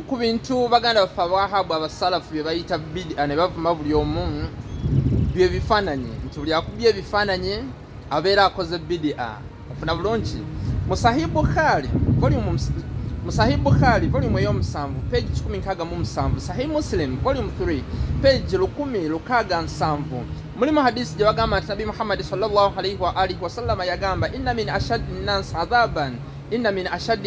ku bintu baganda baffe abawahabu abasalafu bye bayita bid'a ne bavuma buli omu bye bifaananyi nti buli akubye ebifaananyi abeera akoze bid'a. Ofuna bulungi mu Sahih Bukhari volume ey'omusanvu page 167, Sahih Muslim volume 3 page 1067 mulimu hadisi gye bagamba nti Nabi Muhammad sallallahu alaihi wa alihi wasallama yagamba inna min ashaddi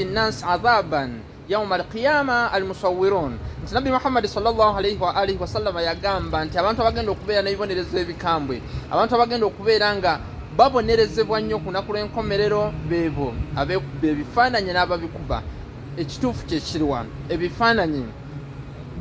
nnas adhaban yawma alqiyama almusawwirun. Nti Nabi Muhammad sallallahu alaihi wa alihi wasallama yagamba nti abantu abagenda okubeera n'ebibonerezo ebikambwe, abantu abagenda okubeera nga babonerezebwa nnyo ku lunaku lw'enkomerero beebo ebifaananyi n'ababikuba. Ekituufu kye kiri wano, ebifaananyi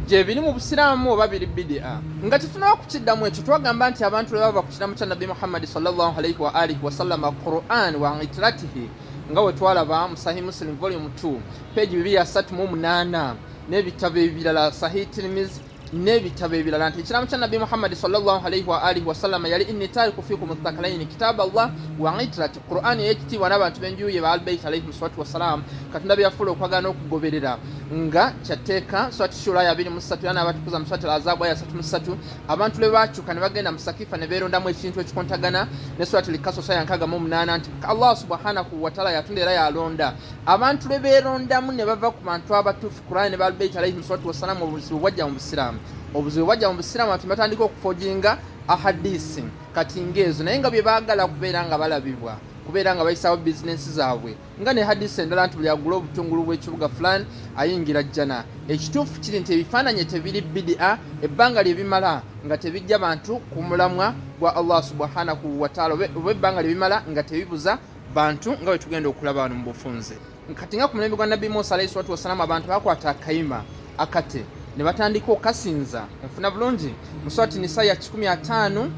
gye biri mu busiraamu oba biri bid'a. Nga tetunaba kukiddamu ekyo, twagamba nti abantu bwe bava ku kiramu kya Nabi Muhammad sallallahu alaihi wa alihi wasallama Qur'an wa itiratihi nga we twalaba mu Sahih Muslim volume 2 page 238 n'ebitabo ebirala Sahih Tirmizi n'ebitabo ebirala nti ekiramu kya Nabi Muhammad sallallahu alaihi wa alihi wasallama yali inni tariku fikum muthaqalaini kitab Allah wa itrati Qur'an yekitiibwa n'abantu b'enjuye ba Al-Bayt alayhi salatu wassalam. Katonda byafuula okwagala n'okugoberera nga kyateeka Surati Shura ya 23 yana abatukuza mu Surati Al-Ahzab ya 33 abantu lwe bakyuka ne bagenda mu Sakifa ne beerondamu ekintu ekikontagana ne Surati Al-Qasas ya 68 nti Allah subhanahu wa ta'ala yatonda era yalonda abantu lwe beerondamu ne bava ku bantu abatuufu Qur'an ne ba Al-Bayt alayhi salatu wassalam obuzibu bwajja mu busiraamu. Obuzibu bwajja mu busiraamu ati batandika okufojinga ahadisi kati ngeezo naye nga bye baagala kubeera nga balabibwa, kubeera nga bayisawo bizinensi zaabwe nga ne hadisi endala nti buli agula obutungulu bw'ekibuga fulani ayingira jjana. Ekituufu kiri nti ebifaananyi tebiri bid'a, ebbanga lye bimala nga tebijja bantu ku mulamwa gwa Allah subhanahu wa ta'ala, oba ebbanga lye bimala nga tebibuza bantu nga bwe tugenda okulaba wano mu bufunze. Kati nga ku mulembe gwa Nabbi Musa alayhi salatu wassalamu abantu bakwata akayima akate ne batandika okasinza. Nfuna bulungi mu Surati Nisa ya 153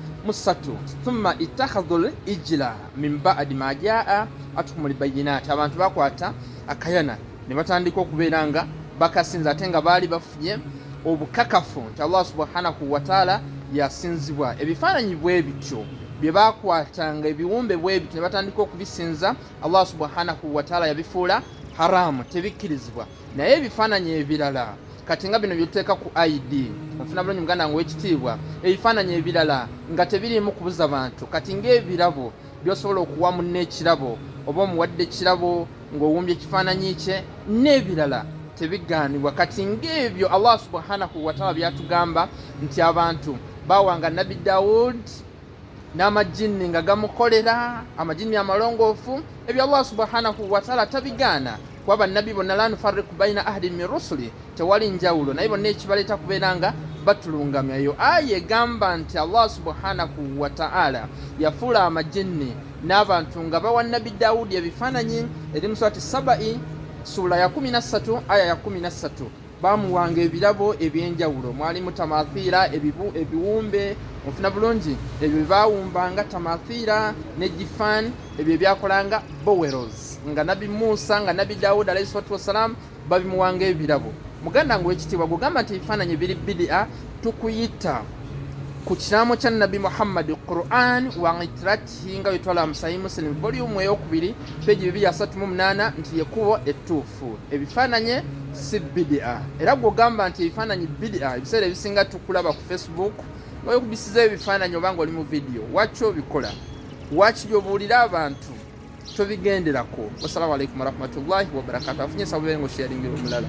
thumma ittakhadhul ijla min ba'di ma jaa atukumul bayyinat. Abantu bakwata akayana ne batandika okubeera nga bakasinza ate nga baali bafunye obukakafu nti Allah subhanahu wa ta'ala yasinzibwa. Ebifaananyi bwe bityo bye bakwatanga ebiwumbe bwe bityo ne batandika okubisinza Allah subhanahu wa ta'ala yabifuula haramu, tebikkirizibwa. Naye ebifaananyi ebirala kati nga bino byoteeka ku ID ofuna bulungi muganda ngo ekitiibwa, ebifaananyi ebirala nga tebirimu kubuza bantu kati ng'ebirabo byosobola okuwa munne ekirabo oba omuwadde ekirabo ng'owumbye ekifaananyi kye n'ebirala tebigaanibwa. Kati ng'ebyo Allah subhanahu wa ta'ala byatugamba nti abantu baawanga Nabi Dawud n'amajini nga gamukolera amajini amalongoofu, ebyo Allah subhanahu wa ta'ala tabigaana kuba bannabi bonna la nufarriqu baina ahadin min rusuli, tewali njawulo naye bonna ekibaleeta kubeera nga batulungamya. Eyo aya egamba nti Allah subhanahu wa ta'ala yafuula amajini n'abantu nga bawa Nabi Dawudi ebifaananyi eri mu Surati Saba'i sura ya 13 aya ya 13 bamuwanga ebirabo ebyenjawulo, mwalimu tamathiira ebiwumbe ofuna bulungi ebyo baawumbanga tamathiira ne jifan, ebyo byakolanga boweros nga Nabi Musa nga Nabi Dawud alayhi salatu wassalam babimuwanga ebirabo. Muganda ngo ekitiibwa gugamba nti ebifaananyi biri bid'a tukuyita ku kiraamo kya Nabi Muhammad Qur'an wa itiratihi nga wetwala mu Sahih Muslim volume ey'okubiri page 238 nti yekubo ettuufu. Ebifaananyi si bid'a era gwogamba nti ebifaananyi bid'a ebiseera ebisinga tukulaba ku Facebook nga okubisiza ebifaananyi oba nga oli mu video waki obikola, waki byobuulira abantu tobigenderako. Wassalamu alaikum warahmatullahi wabarakatuh. Afunye sababu ngo sharing omulala.